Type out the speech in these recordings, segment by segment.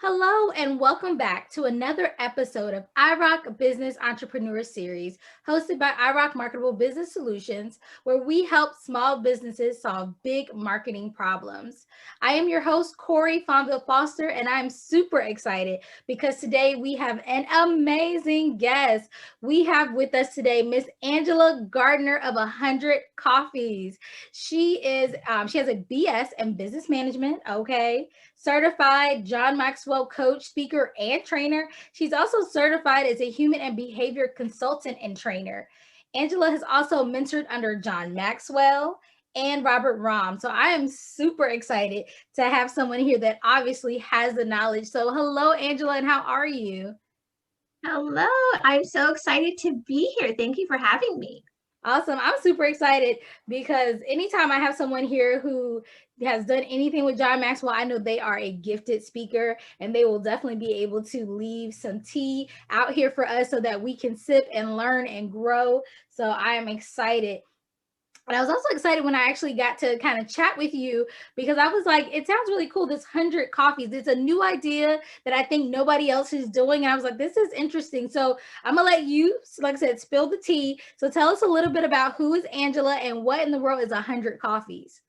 Hello, and welcome back to another episode of IROC Business Entrepreneur Series, hosted by IROC Marketable Business Solutions, where we help small businesses solve big marketing problems. I am your host, Corey Fonville Foster, and I'm super excited because today we have an amazing guest. We have with us today Miss Angela Gardner of 100 Coffees. She has a BS in business management, certified John Maxwell Coach, speaker, and trainer. She's also certified as a human and behavior consultant and trainer. Angela has also mentored under John Maxwell and Robert Rohm. So I am super excited to have someone here that obviously has the knowledge. So hello, Angela, and how are you? Hello, I'm so excited to be here. Thank you for having me. Awesome. I'm super excited because anytime I have someone here who has done anything with John Maxwell, I know they are a gifted speaker and they will definitely be able to leave some tea out here for us so that we can sip and learn and grow. So I am excited. And I was also excited when I actually got to kind of chat with you because I was like, it sounds really cool. This 100 coffees. It's a new idea that I think nobody else is doing. And I was like, this is interesting. So I'm going to let you, like I said, spill the tea. So tell us a little bit about who is Angela and what in the world is 100 coffees?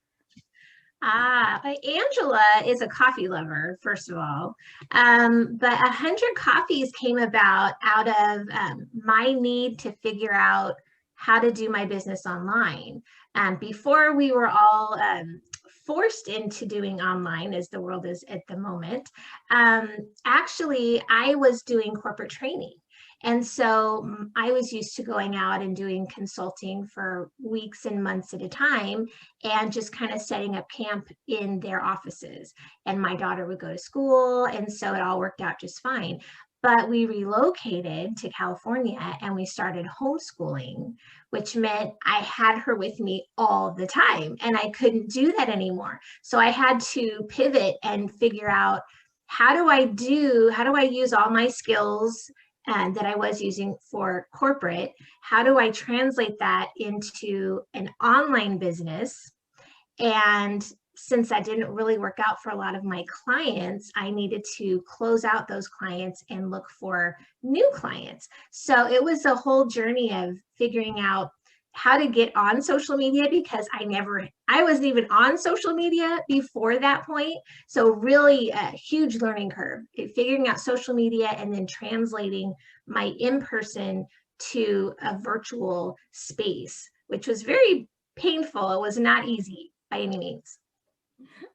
Angela is a coffee lover, first of all. But 100 Coffees came about out of my need to figure out how to do my business online. Before we were all forced into doing online, as the world is at the moment, actually, I was doing corporate training. And so I was used to going out and doing consulting for weeks and months at a time and just kind of setting up camp in their offices. And my daughter would go to school. And so it all worked out just fine. But we relocated to California and we started homeschooling, which meant I had her with me all the time and I couldn't do that anymore. So I had to pivot and figure out how do I use all my skills that I was using for corporate? How do I translate that into an online business? And since that didn't really work out for a lot of my clients, I needed to close out those clients and look for new clients. So it was a whole journey of figuring out how to get on social media because I wasn't even on social media before that point. So really a huge learning curve, figuring out social media and then translating my in-person to a virtual space, which was very painful. It was not easy by any means.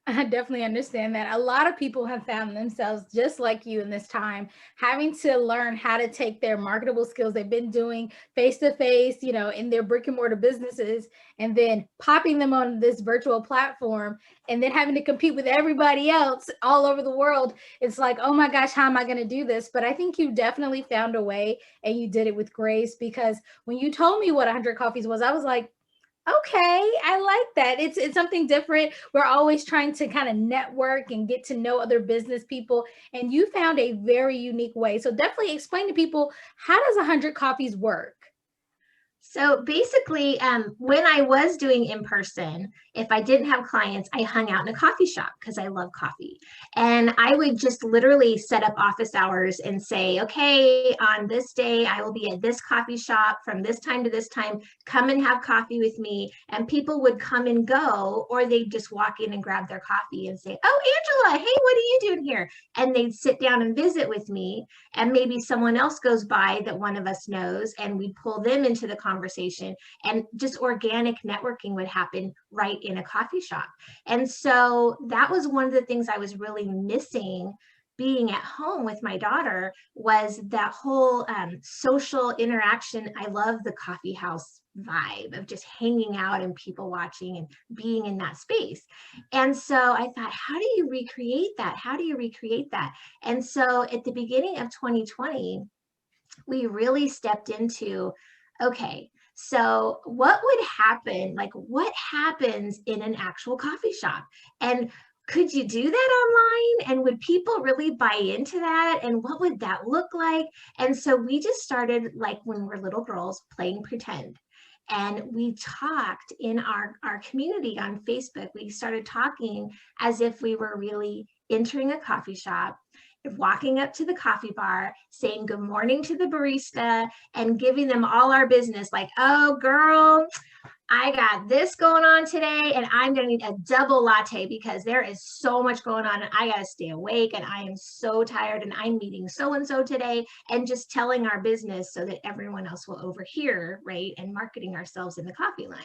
I definitely understand that. A lot of people have found themselves just like you in this time, having to learn how to take their marketable skills they've been doing face to face, in their brick and mortar businesses, and then popping them on this virtual platform and then having to compete with everybody else all over the world. It's like, oh my gosh, how am I going to do this? But I think you definitely found a way and you did it with grace because when you told me what 100 Coffees was, I was like, okay, I like that. It's something different. We're always trying to kind of network and get to know other business people, and you found a very unique way. So definitely explain to people, how does 100 Coffees work? So basically, when I was doing in person, if I didn't have clients, I hung out in a coffee shop because I love coffee. And I would just literally set up office hours and say, okay, on this day, I will be at this coffee shop from this time to this time. Come and have coffee with me. And people would come and go, or they'd just walk in and grab their coffee and say, oh, Angela, hey, what are you doing here? And they'd sit down and visit with me. And maybe someone else goes by that one of us knows, and we pull them into the conversation, and just organic networking would happen right in a coffee shop. And so that was one of the things I was really missing being at home with my daughter was that whole social interaction. I love the coffee house vibe of just hanging out and people watching and being in that space. And so I thought, how do you recreate that? How do you recreate that? And so at the beginning of 2020, we really stepped into, okay, so what would happen? Like, what happens in an actual coffee shop? And could you do that online? And would people really buy into that? And what would that look like? And so we just started, like when we're little girls, playing pretend. And we talked in our community on Facebook. We started talking as if we were really entering a coffee shop, walking up to the coffee bar, saying good morning to the barista, and giving them all our business, like, oh girl, I got this going on today, and I'm going to need a double latte because there is so much going on and I got to stay awake and I am so tired and I'm meeting so-and-so today, and just telling our business so that everyone else will overhear, right? And marketing ourselves in the coffee line.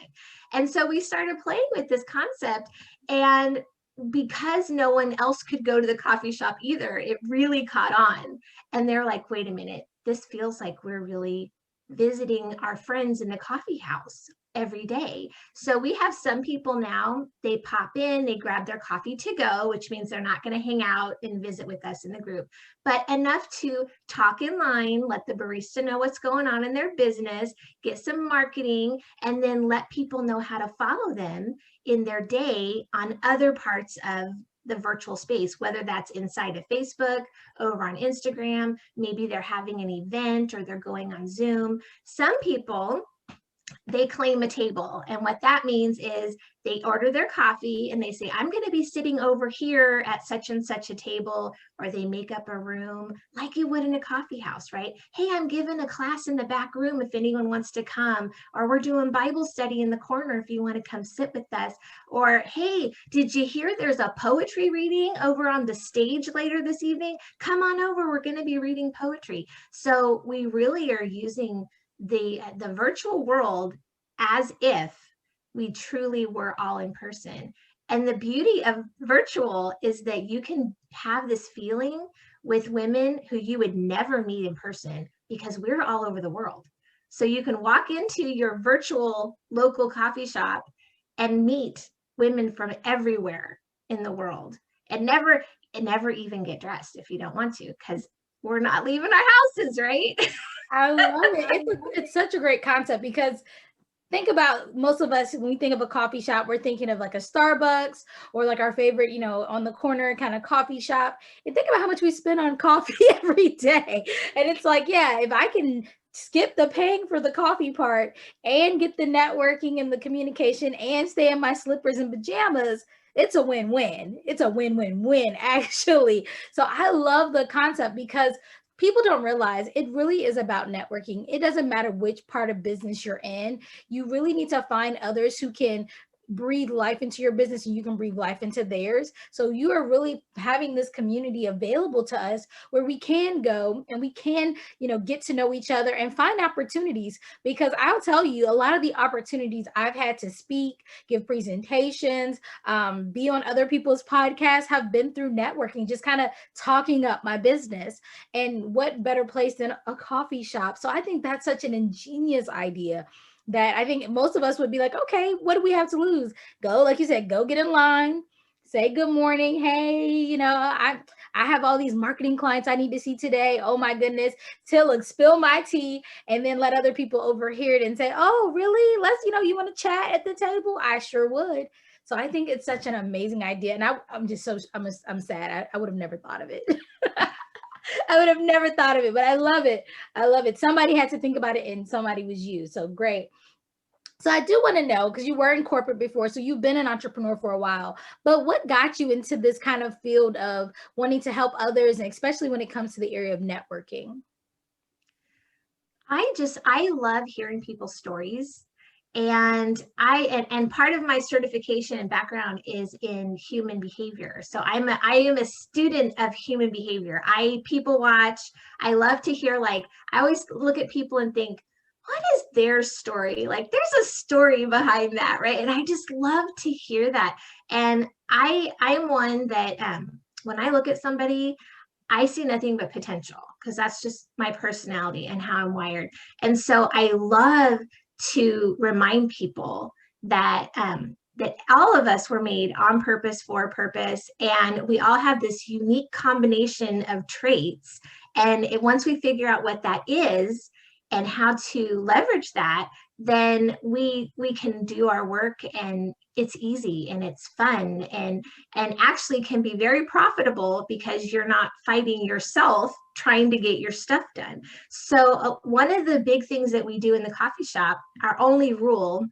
And so we started playing with this concept, and because no one else could go to the coffee shop either, it really caught on. And they're like, wait a minute, this feels like we're really visiting our friends in the coffee house every day. So we have some people now, they pop in, they grab their coffee to go, which means they're not going to hang out and visit with us in the group, but enough to talk in line, let the barista know what's going on in their business, get some marketing, and then let people know how to follow them in their day on other parts of the virtual space, whether that's inside of Facebook, over on Instagram, maybe they're having an event or they're going on Zoom. Some people, they claim a table. And what that means is they order their coffee and they say, I'm going to be sitting over here at such and such a table, or they make up a room like you would in a coffee house, right? Hey, I'm giving a class in the back room if anyone wants to come, or we're doing Bible study in the corner if you want to come sit with us, or hey, did you hear there's a poetry reading over on the stage later this evening? Come on over, we're going to be reading poetry. So we really are using the virtual world as if we truly were all in person. And the beauty of virtual is that you can have this feeling with women who you would never meet in person because we're all over the world. So you can walk into your virtual local coffee shop and meet women from everywhere in the world, and never even get dressed if you don't want to, because we're not leaving our houses, right? I love it. It's such a great concept, because think about, most of us, when we think of a coffee shop, we're thinking of like a Starbucks or like our favorite, on the corner kind of coffee shop. And think about how much we spend on coffee every day. And it's like, yeah, if I can skip the paying for the coffee part and get the networking and the communication and stay in my slippers and pajamas, it's a win-win. It's a win-win-win, actually. So I love the concept, because people don't realize it really is about networking. It doesn't matter which part of business you're in. You really need to find others who can breathe life into your business and you can breathe life into theirs. So you are really having this community available to us where we can go and we can, get to know each other and find opportunities. Because I'll tell you, a lot of the opportunities I've had to speak, give presentations, be on other people's podcasts have been through networking, just kind of talking up my business. And what better place than a coffee shop? So I think that's such an ingenious idea that I think most of us would be like, okay, what do we have to lose? Go, like you said, go get in line, say good morning. Hey, I have all these marketing clients I need to see today. Oh my goodness, till spill my tea, and then let other people overhear it and say, oh, really? Let's, you want to chat at the table? I sure would. So I think it's such an amazing idea. And I'm sad. I would have never thought of it. I would have never thought of it, but I love it. I love it. Somebody had to think about it, and somebody was you. So great. So I do want to know, because you were in corporate before, so you've been an entrepreneur for a while, but what got you into this kind of field of wanting to help others, and especially when it comes to the area of networking? I love hearing people's stories. And part of my certification and background is in human behavior. So I am a student of human behavior. I people watch. I love to hear, like, I always look at people and think, what is their story? Like, there's a story behind that, right? And I just love to hear that. And I'm one that when I look at somebody, I see nothing but potential because that's just my personality and how I'm wired. And so I love to remind people that that all of us were made on purpose for a purpose, and we all have this unique combination of traits. And once we figure out what that is and how to leverage that, then we can do our work, and it's easy and it's fun and actually can be very profitable because you're not fighting yourself trying to get your stuff done. So one of the big things that we do in the coffee shop, our only rule,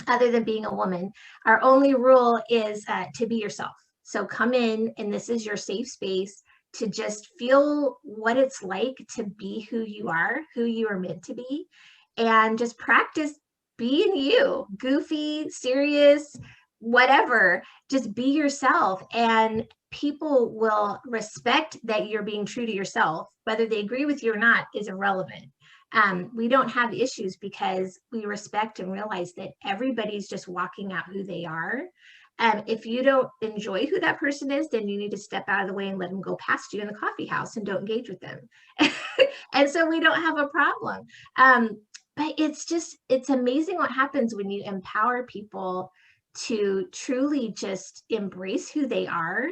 other than being a woman, our only rule is to be yourself. So come in, and this is your safe space to just feel what it's like to be who you are meant to be, and just practice being you, goofy, serious, whatever. Just be yourself, and people will respect that you're being true to yourself. Whether they agree with you or not is irrelevant. We don't have issues because we respect and realize that everybody's just walking out who they are. If you don't enjoy who that person is, then you need to step out of the way and let them go past you in the coffee house and don't engage with them. And so we don't have a problem. But it's amazing what happens when you empower people to truly just embrace who they are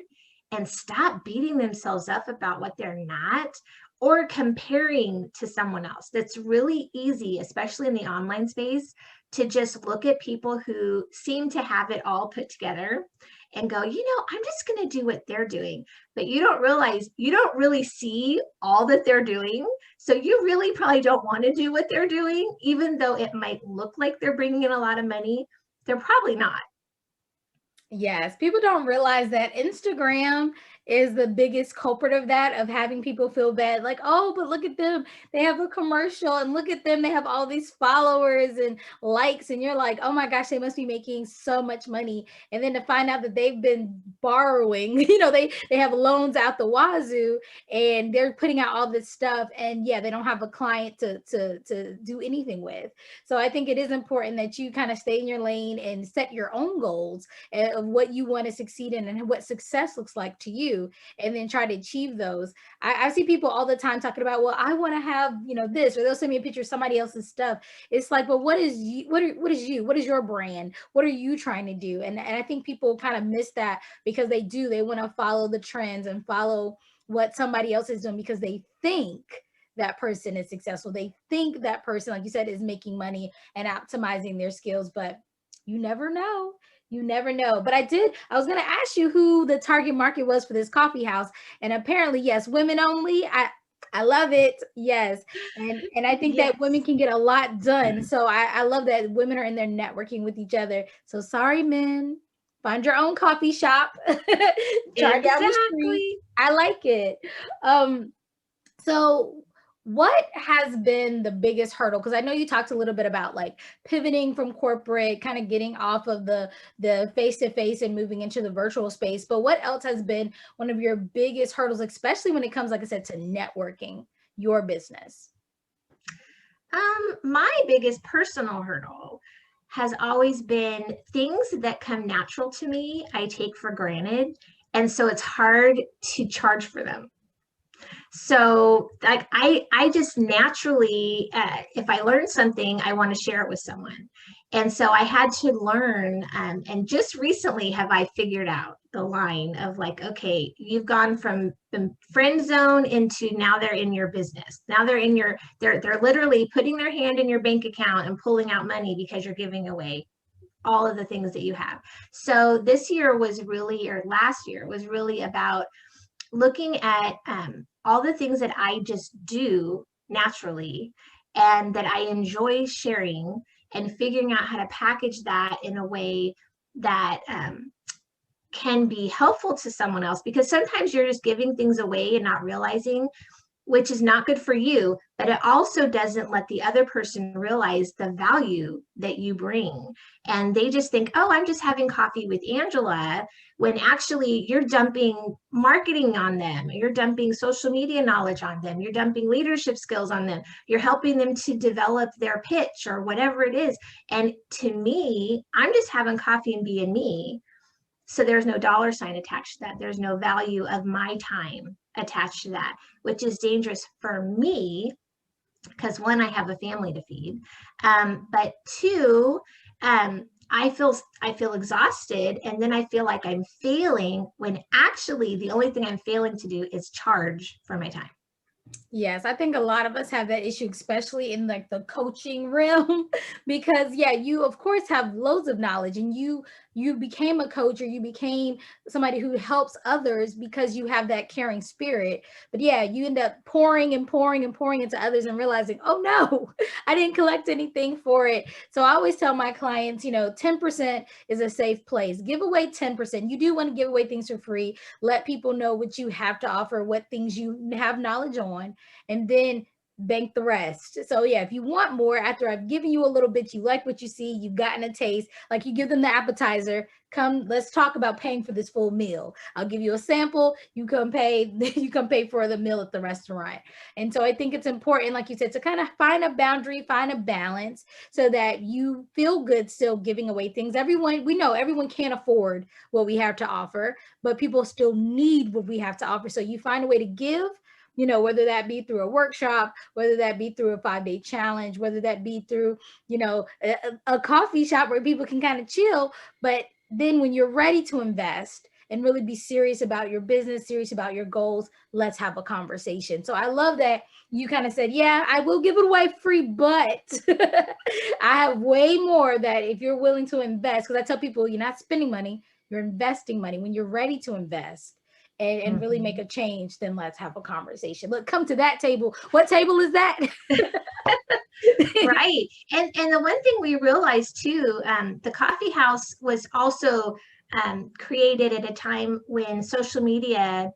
and stop beating themselves up about what they're not or comparing to someone else. That's really easy, especially in the online space, to just look at people who seem to have it all put together and go, I'm just going to do what they're doing. But you don't realize, you don't really see all that they're doing. So you really probably don't want to do what they're doing, even though it might look like they're bringing in a lot of money. They're probably not. Yes, people don't realize that Instagram is the biggest culprit of that, of having people feel bad. Like, oh, but look at them. They have a commercial and look at them. They have all these followers and likes. And you're like, oh my gosh, they must be making so much money. And then to find out that they've been borrowing, they have loans out the wazoo and they're putting out all this stuff. And yeah, they don't have a client to do anything with. So I think it is important that you kind of stay in your lane and set your own goals of what you want to succeed in and what success looks like to you, and then try to achieve those. I see people all the time talking about, well, I want to have, this, or they'll send me a picture of somebody else's stuff. It's like, but what is you? What is you? What is your brand? What are you trying to do? And I think people kind of miss that because they want to follow the trends and follow what somebody else is doing because they think that person is successful. They think that person, like you said, is making money and optimizing their skills, but you never know. You never know. But I was going to ask you who the target market was for this coffee house. And apparently, yes, women only. I love it. Yes. And I think that women can get a lot done. So I love that women are in there networking with each other. So sorry, men, find your own coffee shop. Try down the street. I like it. So what has been the biggest hurdle? Because I know you talked a little bit about like pivoting from corporate, kind of getting off of the face-to-face and moving into the virtual space. But what else has been one of your biggest hurdles, especially when it comes, like I said, to networking your business? My biggest personal hurdle has always been things that come natural to me, I take for granted. And so it's hard to charge for them. So like I just naturally, if I learn something, I want to share it with someone. And so I had to learn, and just recently have I figured out the line of like, okay, you've gone from the friend zone into now they're in your business. Now they're in your, they're literally putting their hand in your bank account and pulling out money because you're giving away all of the things that you have. So this year was really, or last year was really about looking at all the things that I just do naturally and that I enjoy sharing, and figuring out how to package that in a way that can be helpful to someone else. Because sometimes you're just giving things away and not realizing, which is not good for you, but it also doesn't let the other person realize the value that you bring. And they just think, oh, I'm just having coffee with Angela, when actually you're dumping marketing on them, you're dumping social media knowledge on them, you're dumping leadership skills on them, you're helping them to develop their pitch or whatever it is. And to me, I'm just having coffee and being me. So there's no dollar sign attached to that. There's no value of my time attached to that, which is dangerous for me because one, I have a family to feed, but two, I feel exhausted, and then I feel like I'm failing when actually the only thing I'm failing to do is charge for my time. Yes, I think a lot of us have that issue, especially in like the coaching realm, because yeah, you of course have loads of knowledge, and you became a coach, or you became somebody who helps others because you have that caring spirit. But yeah, you end up pouring and pouring and pouring into others and realizing, oh no, I didn't collect anything for it. So I always tell my clients, 10% is a safe place. Give away 10%. You do want to give away things for free. Let people know what you have to offer, what things you have knowledge on, and then bank the rest. So yeah, if you want more, after I've given you a little bit, you like what you see, you've gotten a taste, like you give them the appetizer, come, let's talk about paying for this full meal. I'll give you a sample, you come pay for the meal at the restaurant. And so I think it's important, like you said, to kind of find a boundary, find a balance so that you feel good still giving away things. We know everyone can't afford what we have to offer, but people still need what we have to offer. So you find a way to give, whether that be through a workshop, whether that be through a 5-day challenge, whether that be through, a coffee shop where people can kind of chill. But then when you're ready to invest and really be serious about your business, serious about your goals, let's have a conversation. So I love that you kind of said, yeah, I will give it away free, but I have way more that if you're willing to invest, because I tell people you're not spending money, you're investing money. When you're ready to invest and really make a change, then let's have a conversation. Look, come to that table. What table is that? Right. And the one thing we realized too, the coffee house was also created at a time when social media,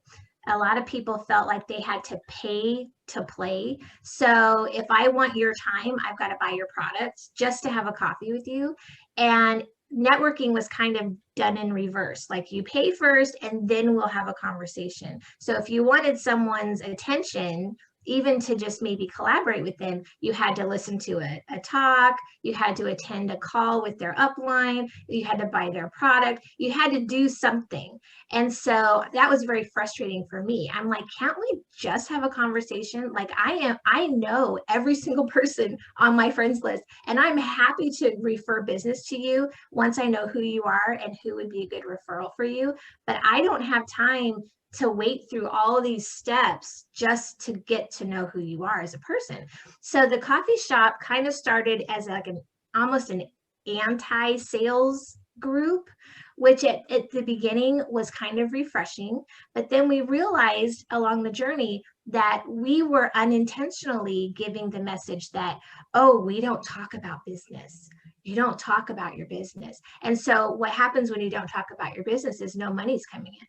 a lot of people felt like they had to pay to play. So if I want your time, I've got to buy your products just to have a coffee with you. And networking was kind of done in reverse, like you pay first and then we'll have a conversation. So if you wanted someone's attention, even to just maybe collaborate with them, you had to listen to a talk, you had to attend a call with their upline, you had to buy their product, you had to do something. And so that was very frustrating for me. I'm like, can't we just have a conversation? Like I know every single person on my friends list, and I'm happy to refer business to you once I know who you are and who would be a good referral for you. But I don't have time to wait through all these steps just to get to know who you are as a person. So the coffee shop kind of started as like almost an anti-sales group, which at the beginning was kind of refreshing. But then we realized along the journey that we were unintentionally giving the message that, oh, we don't talk about business. You don't talk about your business. And so what happens when you don't talk about your business is no money's coming in.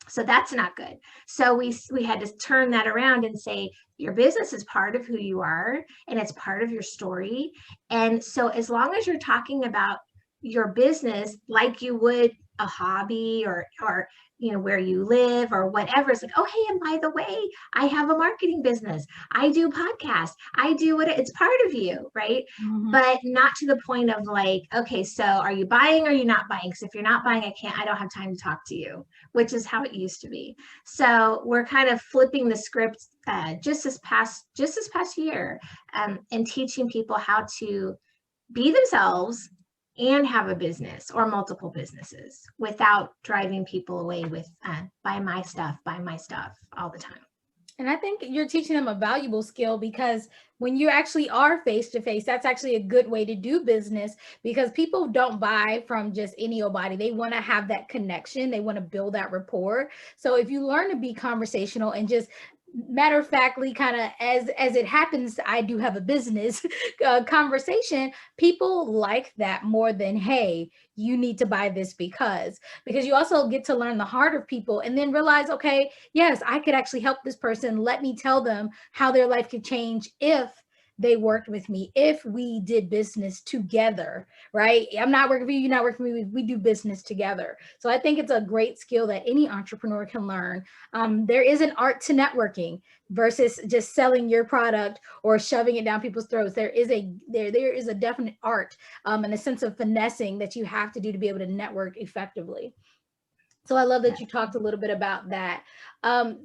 So that's not good. So we had to turn that around and say, your business is part of who you are and it's part of your story. And so as long as you're talking about your business like you would a hobby or where you live or whatever, it's like, oh, hey, and by the way, I have a marketing business, I do podcasts, I do what it's part of you, right? Mm-hmm. But not to the point of like, okay, so are you buying or are you not buying? Because if you're not buying, I don't have time to talk to you, which is how it used to be. So we're kind of flipping the script just this past year, and teaching people how to be themselves and have a business or multiple businesses without driving people away with buy my stuff all the time. And I think you're teaching them a valuable skill, because when you actually are face to face, that's actually a good way to do business, because people don't buy from just any old body. They want to have that connection. They want to build that rapport. So if you learn to be conversational and just matter of factly, kind of as it happens, I do have a business conversation, people like that more than, hey, you need to buy this, because you also get to learn the heart of people and then realize, okay, yes, I could actually help this person. Let me tell them how their life could change if they worked with me if we did business together, right? I'm not working for you, you're not working for me. We do business together. So I think it's a great skill that any entrepreneur can learn. There is an art to networking versus just selling your product or shoving it down people's throats. There is a definite art and a sense of finessing that you have to do to be able to network effectively. So I love that you talked a little bit about that.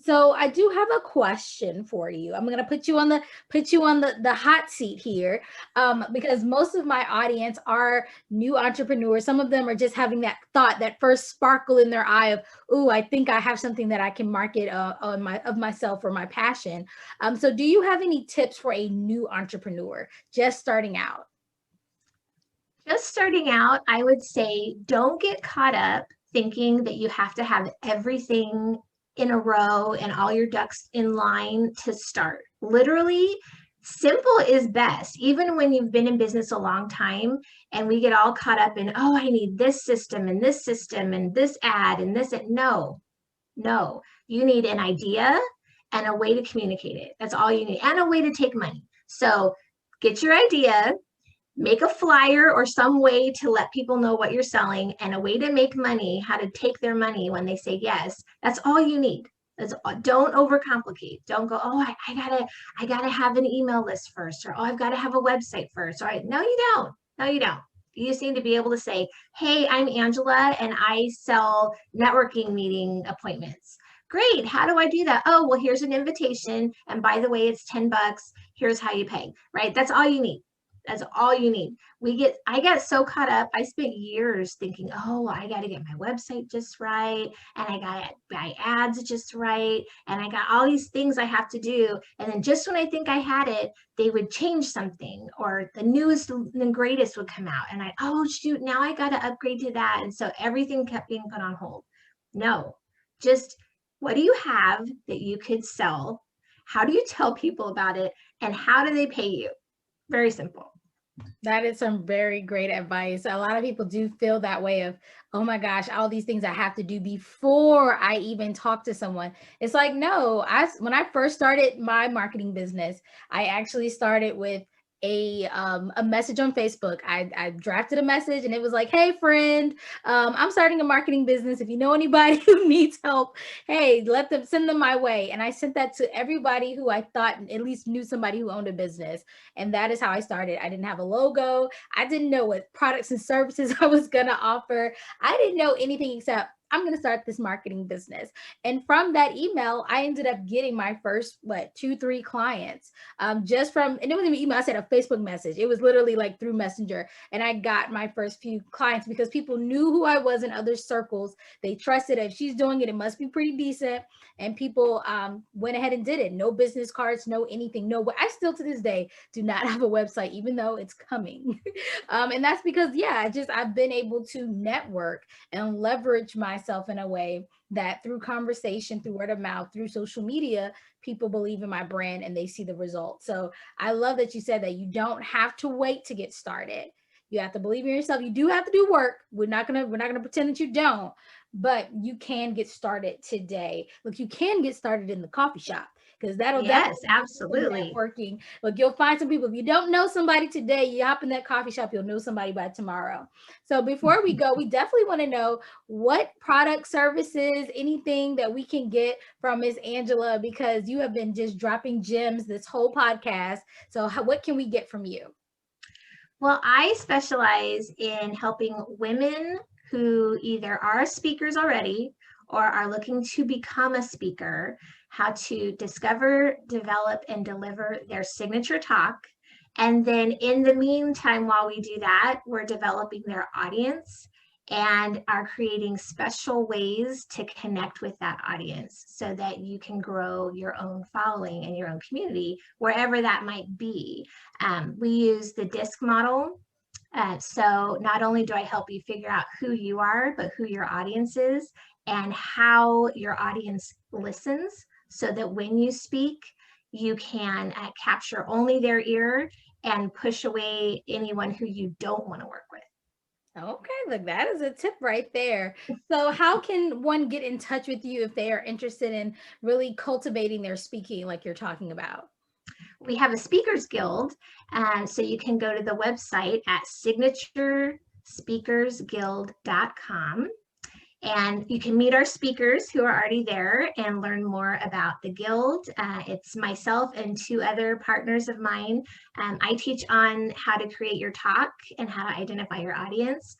So I do have a question for you. I'm going to put you on the hot seat here, because most of my audience are new entrepreneurs. Some of them are just having that thought, that first sparkle in their eye of, "Ooh, I think I have something that I can market of myself or my passion." So do you have any tips for a new entrepreneur just starting out? Just starting out, I would say don't get caught up thinking that you have to have everything in a row and all your ducks in line to start. Literally, simple is best. Even when you've been in business a long time and we get all caught up in, oh, I need this system and this system and this ad and this. No, no, you need an idea and a way to communicate it. That's all you need, and a way to take money. So get your idea, make a flyer or some way to let people know what you're selling, and a way to make money, how to take their money when they say yes. That's all you need. Don't overcomplicate. Don't go, oh, I gotta have an email list first, or oh, I've got to have a website first. All right. No, you don't. No, you don't. You just need to be able to say, hey, I'm Angela and I sell networking meeting appointments. Great. How do I do that? Oh, well, here's an invitation. And by the way, it's $10. Here's how you pay, right? That's all you need. That's all you need. I got so caught up. I spent years thinking, oh, I got to get my website just right. And I got to buy ads just right. And I got all these things I have to do. And then just when I think I had it, they would change something, or the newest and greatest would come out. And oh, shoot, now I got to upgrade to that. And so everything kept being put on hold. No, just what do you have that you could sell? How do you tell people about it? And how do they pay you? Very simple. That is some very great advice. A lot of people do feel that way of, oh my gosh, all these things I have to do before I even talk to someone. It's like, no, when I first started my marketing business, I actually started with a message on Facebook. I drafted a message and it was like, hey friend, I'm starting a marketing business. If you know anybody who needs help, hey, send them my way. And I sent that to everybody who I thought at least knew somebody who owned a business. And that is how I started. I didn't have a logo. I didn't know what products and services I was going to offer. I didn't know anything except I'm going to start this marketing business. And from that email, I ended up getting my first, 2-3 clients just from, and it wasn't even email, I said a Facebook message. It was literally like through Messenger. And I got my first few clients because people knew who I was in other circles. They trusted if she's doing it, it must be pretty decent. And people went ahead and did it. No business cards, no anything. No, I still to this day do not have a website, even though it's coming. And that's because, I've been able to network and leverage myself in a way that through conversation, through word of mouth, through social media, people believe in my brand and they see the results. So I love that you said that you don't have to wait to get started. You have to believe in yourself. You do have to do work. We're not gonna pretend that you don't, but you can get started today. Look, you can get started in the coffee shop, because that'll absolutely networking. Look, you'll find some people. If you don't know somebody today, you hop in that coffee shop, you'll know somebody by tomorrow. So before we go, we definitely want to know what product, services, anything that we can get from Ms. Angela, because you have been just dropping gems this whole podcast. So what can we get from you? Well, I specialize in helping women who either are speakers already or are looking to become a speaker, how to discover, develop, and deliver their signature talk. And then in the meantime, while we do that, we're developing their audience and are creating special ways to connect with that audience so that you can grow your own following and your own community, wherever that might be. We use the DISC model. So not only do I help you figure out who you are, but who your audience is and how your audience listens, so that when you speak, you can capture only their ear and push away anyone who you don't want to work with. Okay, look, that is a tip right there. So how can one get in touch with you if they are interested in really cultivating their speaking like you're talking about? We have a speakers guild, and so you can go to the website at signaturespeakersguild.com. And you can meet our speakers who are already there and learn more about the Guild. It's myself and 2 other partners of mine. I teach on how to create your talk and how to identify your audience.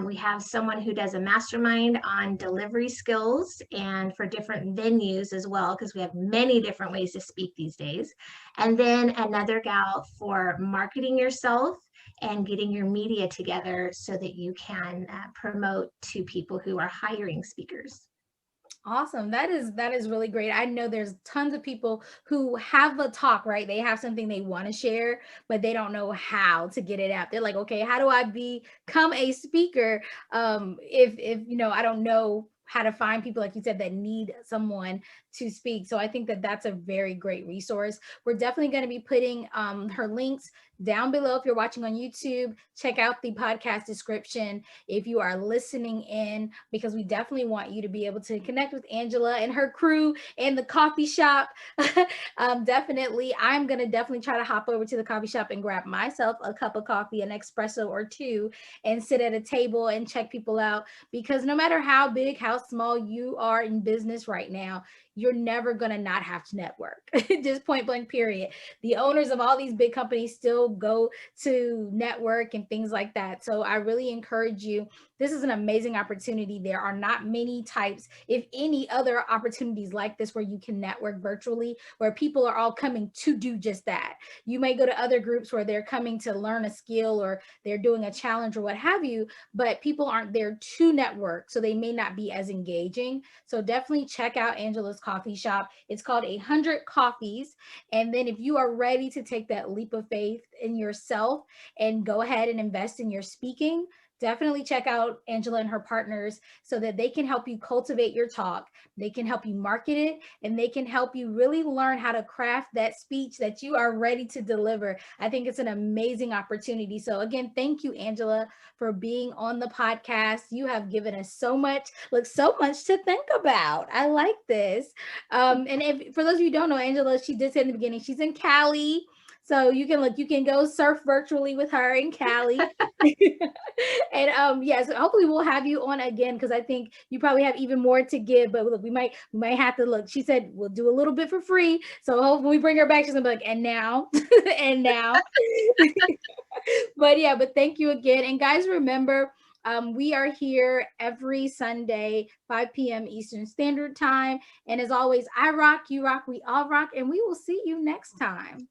We have someone who does a mastermind on delivery skills and for different venues as well, because we have many different ways to speak these days. And then another gal for marketing yourself and getting your media together so that you can promote to people who are hiring speakers. Awesome. That is really great. I know there's tons of people who have a talk, right? They have something they want to share, but they don't know how to get it out. They're like, okay, how do I become a speaker? If I don't know how to find people, like you said, that need someone to speak. So I think that that's a very great resource. We're definitely going to be putting her links down below. If you're watching on YouTube, check out the podcast description if you are listening in, because we definitely want you to be able to connect with Angela and her crew and the coffee shop. Definitely, I'm going to definitely try to hop over to the coffee shop and grab myself a cup of coffee, an espresso or 2, and sit at a table and check people out, because no matter how big, how small you are in business right now, you're never going to not have to network. Just point blank, period. The owners of all these big companies still go to network and things like that. So I really encourage you. This is an amazing opportunity. There are not many types, if any, other opportunities like this where you can network virtually, where people are all coming to do just that. You may go to other groups where they're coming to learn a skill or they're doing a challenge or what have you, but people aren't there to network, so they may not be as engaging. So definitely check out Angela's coffee shop. It's called 100 Coffees. And then if you are ready to take that leap of faith in yourself and go ahead and invest in your speaking, definitely check out Angela and her partners so that they can help you cultivate your talk. They can help you market it, and they can help you really learn how to craft that speech that you are ready to deliver. I think it's an amazing opportunity. So again, thank you, Angela, for being on the podcast. You have given us so much to think about. I like this. And if for those of you who don't know, Angela, she did say in the beginning, she's in Cali. So you can go surf virtually with her in Cali. And yes, hopefully we'll have you on again, because I think you probably have even more to give. But look, we might have to look. She said we'll do a little bit for free. So hopefully we bring her back, she's gonna be like, and now, and now. But thank you again. And guys, remember, we are here every Sunday, 5 p.m. Eastern Standard Time. And as always, I rock, you rock, we all rock, and we will see you next time.